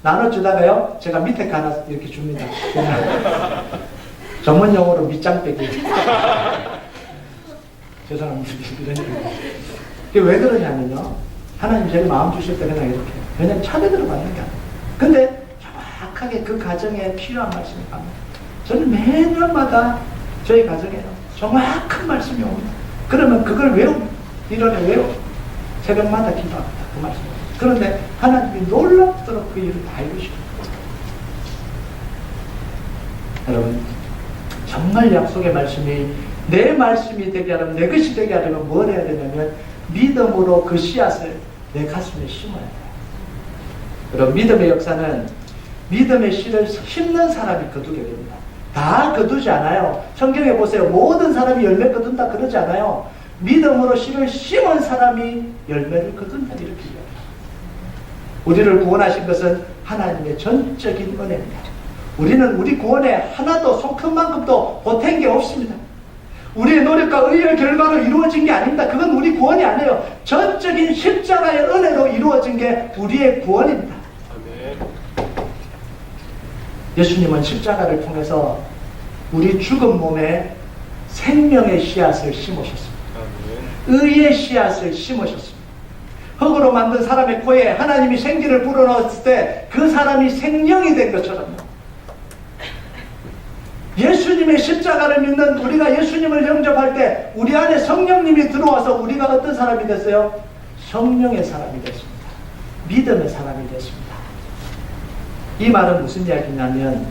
나눠주다가요 제가 밑에 거 하나 이렇게 줍니다. 전문 용어로 밑장 빼기. 죄송합니다. 이런 얘기. 이게 왜 그러냐면요, 하나님 제가 마음 주실 때 그냥 이렇게 그냥 차례대로 받는 게 아니에요. 근데 정확하게 그 가정에 필요한 말씀이 갑니다. 저는 매년마다 저희 가정에는 정확한 말씀이 옵니다. 그러면 그걸 외웁니다. 일원에 외우고 새벽마다 기도합니다. 그 말씀. 그런데 하나님이 놀랍도록 그 일을 다 이루십니다. 여러분, 정말 약속의 말씀이 내 말씀이 되게 하려면, 내 것이 되게 하려면 뭘 해야 되냐면 믿음으로 그 씨앗을 내 가슴에 심어야 돼요. 여러분, 믿음의 역사는 믿음의 씨를 심는 사람이 거두게 됩니다. 다 거두지 않아요. 성경에 보세요. 모든 사람이 열매 거둔다 그러지 않아요. 믿음으로 씨를 심은 사람이 열매를 거둔다 이렇게 이야기합니다. 우리를 구원하신 것은 하나님의 전적인 은혜입니다. 우리는 우리 구원에 하나도 손끝만큼도 보탠 게 없습니다. 우리의 노력과 의의 결과로 이루어진 게 아닙니다. 그건 우리 구원이 아니에요. 전적인 십자가의 은혜로 이루어진 게 우리의 구원입니다. 예수님은 십자가를 통해서 우리 죽은 몸에 생명의 씨앗을 심으셨습니다. 의의 씨앗을 심으셨습니다. 흙으로 만든 사람의 코에 하나님이 생기를 불어넣었을 때 그 사람이 생명이 된 것처럼요. 예수님의 십자가를 믿는 우리가 예수님을 영접할 때 우리 안에 성령님이 들어와서 우리가 어떤 사람이 됐어요? 성령의 사람이 됐습니다. 믿음의 사람이 됐습니다. 이 말은 무슨 이야기냐면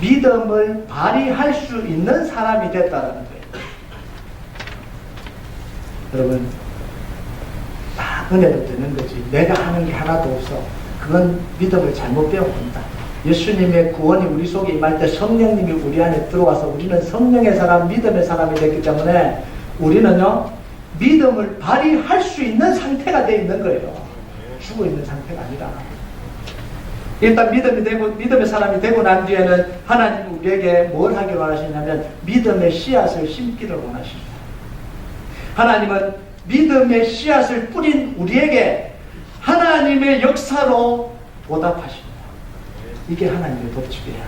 믿음을 발휘할 수 있는 사람이 됐다는 거예요. 여러분, 다 은혜로 되는 거지 내가 하는 게 하나도 없어. 그건 믿음을 잘못 배운 겁니다. 예수님의 구원이 우리 속에 임할 때 성령님이 우리 안에 들어와서 우리는 성령의 사람, 믿음의 사람이 됐기 때문에 우리는요 믿음을 발휘할 수 있는 상태가 되어 있는 거예요. 죽어 있는 상태가 아니라. 일단 믿음이 되고 믿음의 사람이 되고 난 뒤에는 하나님 우리에게 뭘 하기를 원하시냐면 믿음의 씨앗을 심기를 원하십니다. 하나님은 믿음의 씨앗을 뿌린 우리에게 하나님의 역사로 보답하십니다. 이게 하나님의 법칙이에요.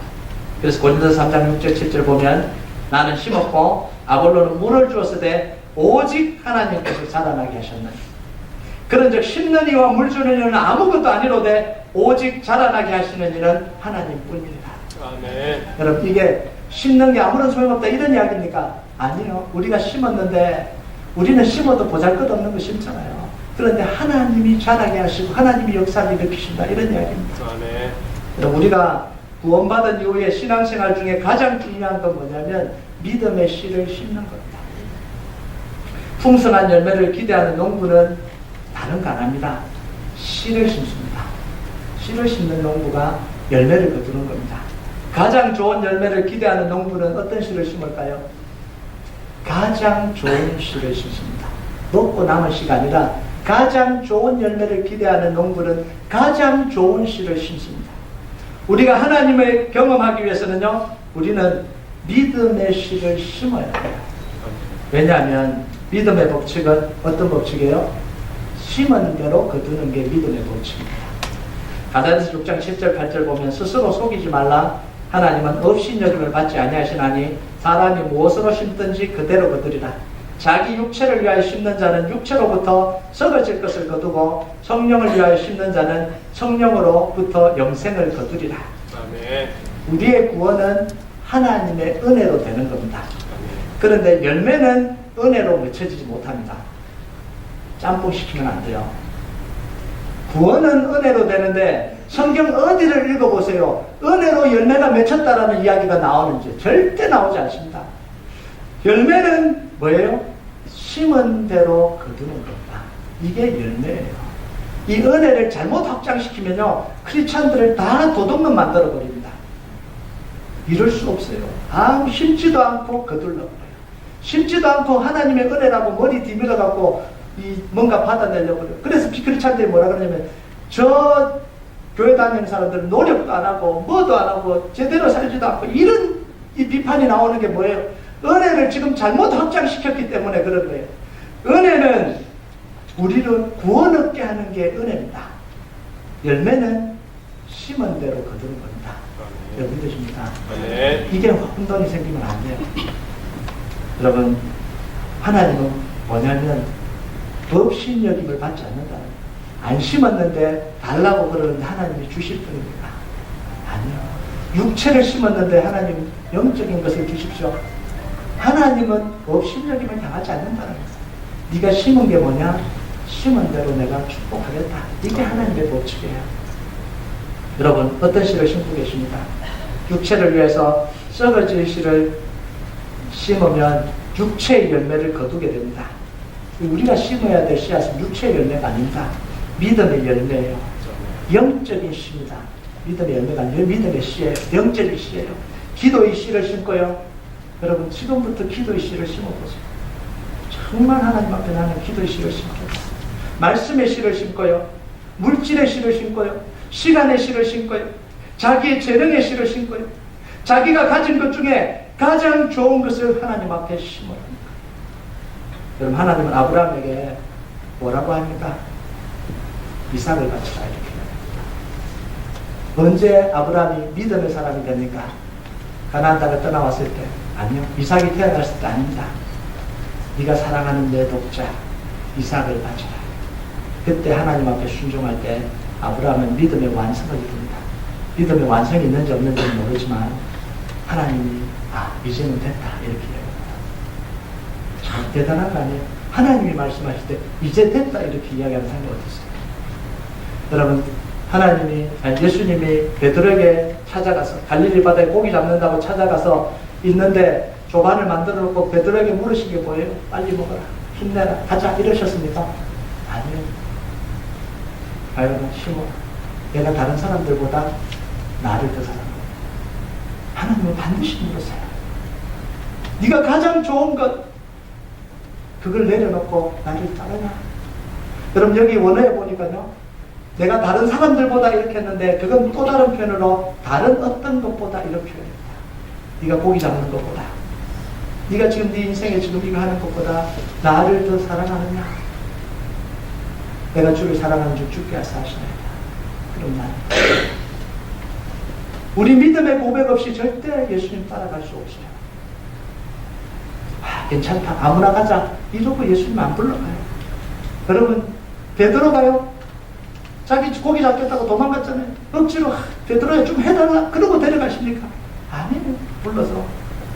그래서 고린도서 3장 6절 7절 보면 나는 심었고 아볼로는 물을 주었으되 오직 하나님께서 자라나게 하셨나니 그런즉 심는 이와 물 주는 이는 아무것도 아니로되 오직 자라나게 하시는 이는 하나님뿐이니라. 아멘. 여러분, 이게 심는 게 아무런 소용없다 이런 이야기입니까? 아니요. 우리가 심었는데 우리는 심어도 보잘것없는 거 심잖아요. 그런데 하나님이 자라게 하시고 하나님이 역사를 일으키신다 이런 이야기입니다. 아멘. 우리가 구원받은 이후에 신앙생활 중에 가장 중요한 건 뭐냐면 믿음의 씨를 심는 겁니다. 풍성한 열매를 기대하는 농부는 다른 거 안 합니다. 씨를 심습니다. 씨를 심는 농부가 열매를 거두는 겁니다. 가장 좋은 열매를 기대하는 농부는 어떤 씨를 심을까요? 가장 좋은 씨를 심습니다. 먹고 남은 씨가 아니라 가장 좋은 열매를 기대하는 농부는 가장 좋은 씨를 심습니다. 우리가 하나님을 경험하기 위해서는요 우리는 믿음의 씨를 심어야 돼요. 왜냐하면 믿음의 법칙은 어떤 법칙이에요? 심은 대로 거두는 게 믿음의 법칙입니다. 가다니엘서 6장 7절 8절 보면 스스로 속이지 말라. 하나님은 없인 여김을 받지 아니하시나니 사람이 무엇으로 심든지 그대로 거두리라. 자기 육체를 위하여 심는 자는 육체로부터 썩어질 것을 거두고 성령을 위하여 심는 자는 성령으로부터 영생을 거두리라. 아멘. 우리의 구원은 하나님의 은혜로 되는 겁니다. 아멘. 그런데 열매는 은혜로 맺혀지지 못합니다. 짬뽕 시키면 안 돼요. 구원은 은혜로 되는데 성경 어디를 읽어보세요. 은혜로 열매가 맺혔다라는 이야기가 나오는지 절대 나오지 않습니다. 열매는 뭐예요? 심은 대로 거두는 겁니다. 이게 열매예요. 이 은혜를 잘못 확장시키면요, 크리스찬들을 다 도둑놈 만들어 버립니다. 이럴 수 없어요. 심지도 않고 거둘러 버려요. 심지도 않고 하나님의 은혜라고 머리 뒤밀어 갖고 뭔가 받아내려고 그래요. 그래서 크리스찬들이 뭐라 그러냐면, 저 교회 다니는 사람들은 노력도 안 하고 뭐도 안 하고 제대로 살지도 않고, 이런 이 비판이 나오는 게 뭐예요? 은혜를 지금 잘못 확장시켰기 때문에 그런 거예요. 은혜는 우리를 구원 얻게 하는 게 은혜입니다. 열매는 심은 대로 거두는 겁니다. 여러분 되십니까? 이게 혼돈이 생기면 안 돼요. 여러분, 하나님은 뭐냐면 법신여김을 받지 않는다. 안 심었는데 달라고 그러는데 하나님이 주실 뿐입니다. 아니요. 육체를 심었는데 하나님 영적인 것을 주십시오. 하나님은 법신여김을 당하지 않는다는 거예요. 네가 심은 게 뭐냐? 심은 대로 내가 축복하겠다. 이게 하나님의 법칙이에요. 여러분, 어떤 씨를 심고 계십니까? 육체를 위해서 썩어질 씨를 심으면 육체의 열매를 거두게 됩니다. 우리가 심어야 될 씨앗은 육체의 열매가 아닙니다. 믿음의 열매예요. 영적인 씨입니다. 믿음의 열매가 아니에요. 믿음의 씨예요. 영적인 씨예요. 기도의 씨를 심고요. 여러분, 지금부터 기도의 씨를 심어보세요. 정말 하나님 앞에 나는 기도의 씨를 심겠다. 말씀의 씨를 심고요. 물질의 씨를 심고요. 시간의 씨를 심고요. 자기의 재능의 씨를 심고요. 자기가 가진 것 중에 가장 좋은 것을 하나님 앞에 심어라. 여러분, 하나님은 아브라함에게 뭐라고 합니까? 이삭을 바치라 이렇게 합니다. 언제 아브라함이 믿음의 사람이 됩니까? 가나안 땅을 떠나왔을 때? 아니요. 이삭이 태어났을 때 아닙니다. 네가 사랑하는 내 독자 이삭을 바치라. 그때 하나님 앞에 순종할 때 아브라함은 믿음의 완성을 이룹니다. 믿음의 완성이 있는지 없는지는 모르지만 하나님이 이제는 됐다 이렇게 이야기합니다. 참 대단한 거 아니에요? 하나님이 말씀하실 때 이제 됐다 이렇게 이야기하는 사람이 어디 있어요? 여러분, 예수님이 베드로에게 찾아가서 갈릴리 바다에 고기 잡는다고 찾아가서 있는데 조반을 만들어 놓고 베드로에게 물으신 게 뭐예요? 빨리 먹어라, 힘내라, 가자 이러셨습니까? 아니요. 아유, 심어. 내가 다른 사람들보다 나를 더 사랑해. 하나님은 반드시 물으세요. 네가 가장 좋은 것, 그걸 내려놓고 나를 따르냐? 여러분, 여기 원어에 보니까요, 내가 다른 사람들보다 이렇게 했는데 그건 또 다른 표현으로 다른 어떤 것보다 이런 표현입니다. 네가 고기 잡는 것보다, 네가 지금 네 인생에 지금 이거 하는 것보다 나를 더 사랑하느냐? 내가 주를 사랑하는 줄 주께 하사 하시나이다. 그럼 난 우리 믿음의 고백 없이 절대 예수님 따라갈 수 없어요. 괜찮다, 아무나 가자 이러고 예수님 안 불러가요. 여러분, 베드로가요, 자기 고기 잡겠다고 도망갔잖아요. 억지로 베드로야 좀 해달라 그러고 데려가십니까? 아니에요. 불러서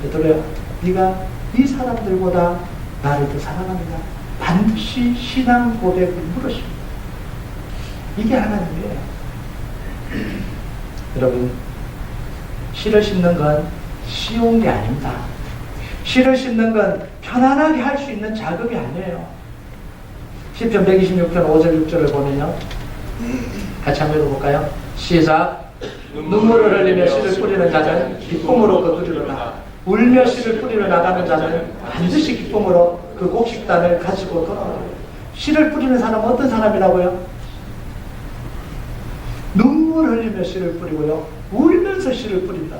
베드로야, 네가 이 사람들보다 나를 더 사랑하느냐? 반드시 신앙 고백을 물으십니다. 이게 하나님이에요. 여러분, 씨를 심는 건 쉬운 게 아닙니다. 씨를 심는 건 편안하게 할 수 있는 작업이 아니에요. 시편 126편 5절 6절을 보면요, 같이 한번 읽어볼까요? 시작. 눈물을 흘리며 씨를 뿌리는 자는 기쁨으로 거두리로다. 울며 씨를 뿌리러 나가는 자는 반드시 기쁨으로 그 곡식단을 가지고 돌아오리라. 씨를 뿌리는 사람은 어떤 사람이라고요? 눈물 흘리며 씨를 뿌리고요, 울면서 씨를 뿌린다.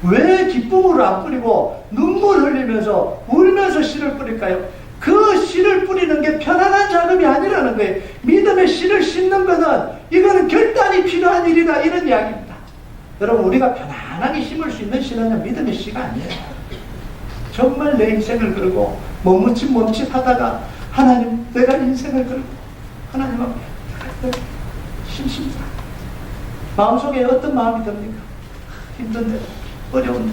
왜 기쁨으로 안 뿌리고 눈물 흘리면서 울면서 씨를 뿌릴까요? 그 씨를 뿌리는 게 편안한 작업이 아니라는 거예요. 믿음의 씨를 심는 것은 이거는 결단이 필요한 일이다, 이런 이야기입니다. 여러분, 우리가 편안하게 심을 수 있는 씨는 믿음의 씨가 아니에요. 정말 내 인생을 걸고 멈칫 하다가 하나님, 내가 인생을 걸고 하나님 앞에 심습니다. 마음속에 어떤 마음이 듭니까? 힘든데, 어려운데.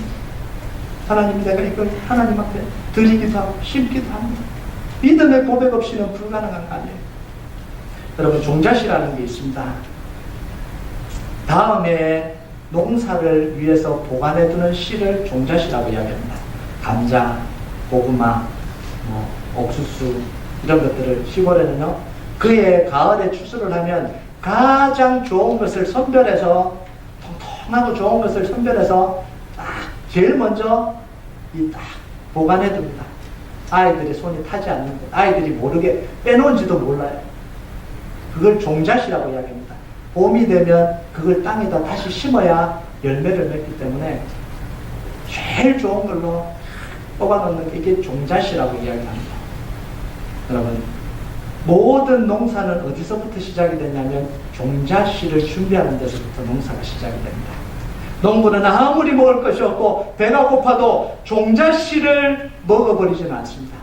하나님, 내가 이걸 하나님 앞에 드리기도 하고 심기도 합니다. 믿음의 고백 없이는 불가능한 거 아니에요. 여러분, 종자시라는 게 있습니다. 다음에 농사를 위해서 보관해두는 씨를 종자시라고 이야기합니다. 감자, 고구마, 옥수수 이런 것들을 시골에는요, 그해 가을에 추수를 하면 가장 좋은 것을 선별해서, 통통하고 좋은 것을 선별해서 딱 제일 먼저 딱 보관해둡니다. 아이들의 손이 타지 않는 것, 아이들이 모르게 빼놓은지도 몰라요. 그걸 종자시라고 이야기합니다. 봄이 되면 그걸 땅에다 다시 심어야 열매를 맺기 때문에 제일 좋은 걸로 뽑아놓는 게 이게 종자시라고 이야기합니다. 여러분, 모든 농사는 어디서부터 시작이 되냐면 종자시를 준비하는 데서부터 농사가 시작이 됩니다. 농부는 아무리 먹을 것이 없고 배가 고파도 종자씨를 먹어버리지는 않습니다.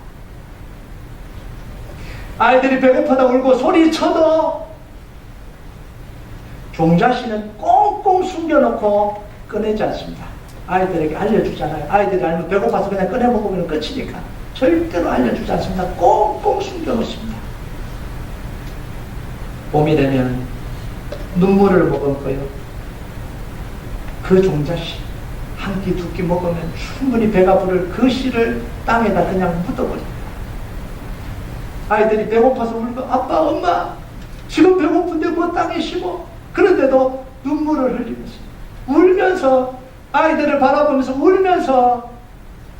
아이들이 배고파다 울고 소리쳐도 종자씨는 꽁꽁 숨겨놓고 꺼내지 않습니다. 아이들에게 알려주잖아요. 아이들이 알면 배고파서 그냥 꺼내 먹으면 끝이니까 절대로 알려주지 않습니다. 꽁꽁 숨겨놓습니다. 봄이 되면 눈물을 먹을 거예요. 그 종자씨 한 끼 두 끼 먹으면 충분히 배가 부를 그 씨를 땅에다 그냥 묻어버립니다. 아이들이 배고파서 울고 아빠 엄마 지금 배고픈데 뭐 땅에 심어? 그런데도 눈물을 흘리면서 울면서 아이들을 바라보면서 울면서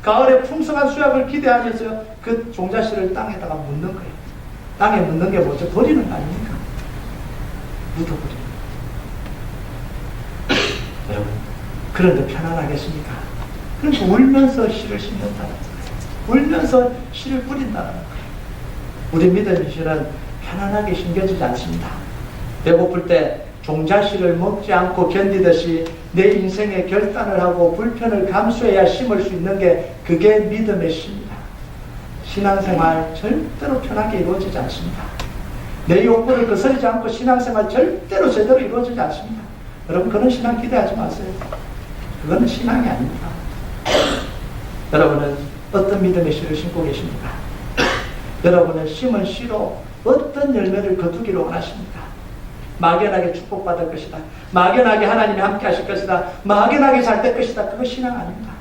가을에 풍성한 수확을 기대하면서 그 종자씨를 땅에다가 묻는 거예요. 땅에 묻는 게 뭐죠? 버리는 거 아닙니까? 묻어버립니다. 여러분, 그런데 편안하겠습니까? 그러니까 울면서 씨를 심는다는 거예요. 울면서 씨를 뿌린다는 거예요. 우리 믿음의 씨는 편안하게 심겨지지 않습니다. 배고플 때 종자씨를 먹지 않고 견디듯이 내 인생에 결단을 하고 불편을 감수해야 심을 수 있는 게 그게 믿음의 씨입니다. 신앙생활 절대로 편하게 이루어지지 않습니다. 내 욕구를 거스르지 않고 신앙생활 절대로 제대로 이루어지지 않습니다. 여러분, 그런 신앙 기대하지 마세요. 그거는 신앙이 아닙니다. 여러분은 어떤 믿음의 씨를 심고 계십니까? 여러분은 심은 씨로 어떤 열매를 거두기를 원하십니까? 막연하게 축복받을 것이다. 막연하게 하나님이 함께 하실 것이다. 막연하게 잘 될 것이다. 그거 신앙 아닙니다.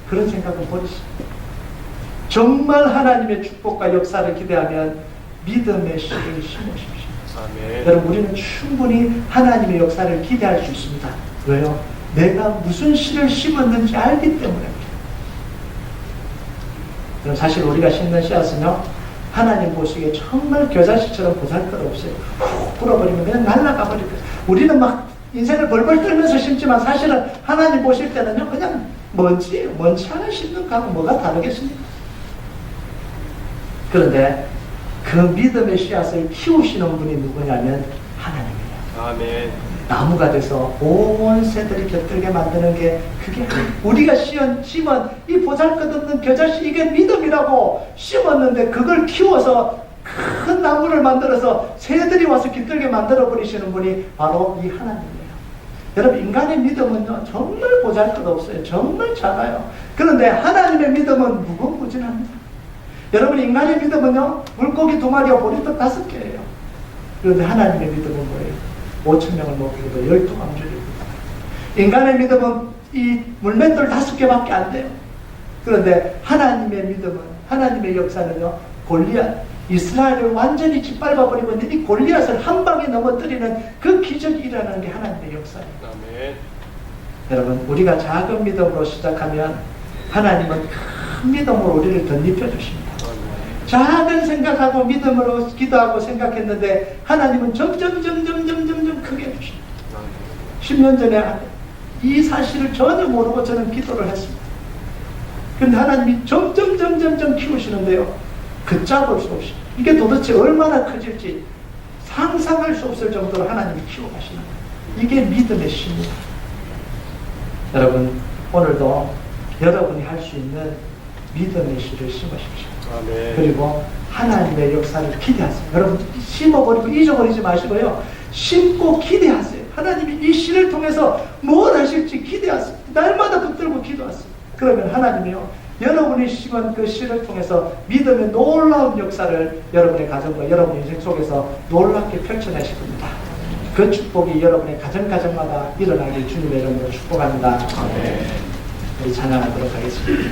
그런 생각은 버리시오. 정말 하나님의 축복과 역사를 기대하면 믿음의 씨를 심으십시오. 아멘. 여러분, 우리는 충분히 하나님의 역사를 기대할 수 있습니다. 왜요? 내가 무슨 씨를 심었는지 알기 때문입니다. 사실 우리가 심는 씨앗은요, 하나님 보시기에 정말 겨자씨처럼 보잘것없어요. 훅 불어버리면 그냥 날아가 버릴 거예요. 우리는 막 인생을 벌벌 떨면서 심지만 사실은 하나님 보실 때는요, 그냥 먼지 하나 심는 거하고 뭐가 다르겠습니까? 그런데 그 믿음의 씨앗을 키우시는 분이 누구냐면 하나님이에요. 아멘. 나무가 돼서 온 새들이 곁들게 만드는 게 그게 우리가 심은 이 보잘것없는 겨자씨, 이게 믿음이라고 심었는데 그걸 키워서 큰 나무를 만들어서 새들이 와서 깃들게 만들어 버리시는 분이 바로 이 하나님이에요. 여러분, 인간의 믿음은요 정말 보잘것없어요. 정말 작아요. 그런데 하나님의 믿음은 무궁무진합니다. 여러분, 인간의 믿음은요 물고기 2마리와 보리떡 5개예요. 그런데 하나님의 믿음은 뭐예요? 5,000명을 먹이기도 12광주입니다. 인간의 믿음은 이 물맷돌 5개밖에 안 돼요. 그런데 하나님의 믿음은, 하나님의 역사는요, 골리앗, 이스라엘을 완전히 짓밟아버리고 있는 이 골리앗을 한 방에 넘어뜨리는 그 기적이 일어나는 게 하나님의 역사예요. 아멘. 여러분, 우리가 작은 믿음으로 시작하면 하나님은 큰 믿음으로 우리를 덧입혀 주십니다. 작은 생각하고 믿음으로 기도하고 생각했는데 하나님은 점점 크게 해주십니다. 10년 전에 이 사실을 전혀 모르고 저는 기도를 했습니다. 그런데 하나님이 점점 키우시는데요, 걷잡을 수 없이, 이게 도대체 얼마나 커질지 상상할 수 없을 정도로 하나님이 키워가시는 거예요. 이게 믿음의 씨입니다. 여러분, 오늘도 여러분이 할 수 있는 믿음의 씨를 심으십시오. 아멘. 그리고 하나님의 역사를 기대하세요. 여러분, 심어버리고 잊어버리지 마시고요, 심고 기대하세요. 하나님이 이 씨를 통해서 뭘 하실지 기대하세요. 날마다 붙들고 기도하세요. 그러면 하나님이요, 여러분이 심은 그 씨를 통해서 믿음의 놀라운 역사를 여러분의 가정과 여러분의 인생 속에서 놀랍게 펼쳐내실 겁니다. 그 축복이 여러분의 가정마다 일어나길 주님의 이름으로 축복합니다. 우리 찬양하도록 하겠습니다.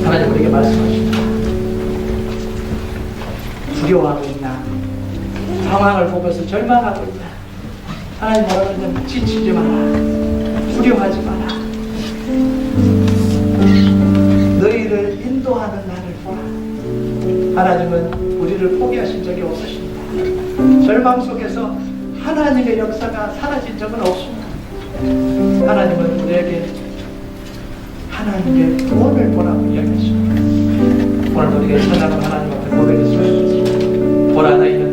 하나님 우리에게 말씀하십니다. 두려워하고 있나? 상황을 보면서 절망하고 있나? 하나님 뭐라고 하냐면 지치지 마라. 두려워하지 마라. 너희를 인도하는 나를 보라. 하나님은 우리를 포기하신 적이 없으십니다. 절망 속에서 하나님의 역사가 사라진 적은 없습니다. 하나님은 우리에게 하나님의 구원을 보라고 이야기했습니다. 오늘 우리가 찾아간 하나님 앞에 고백했습니다. 보라 너희는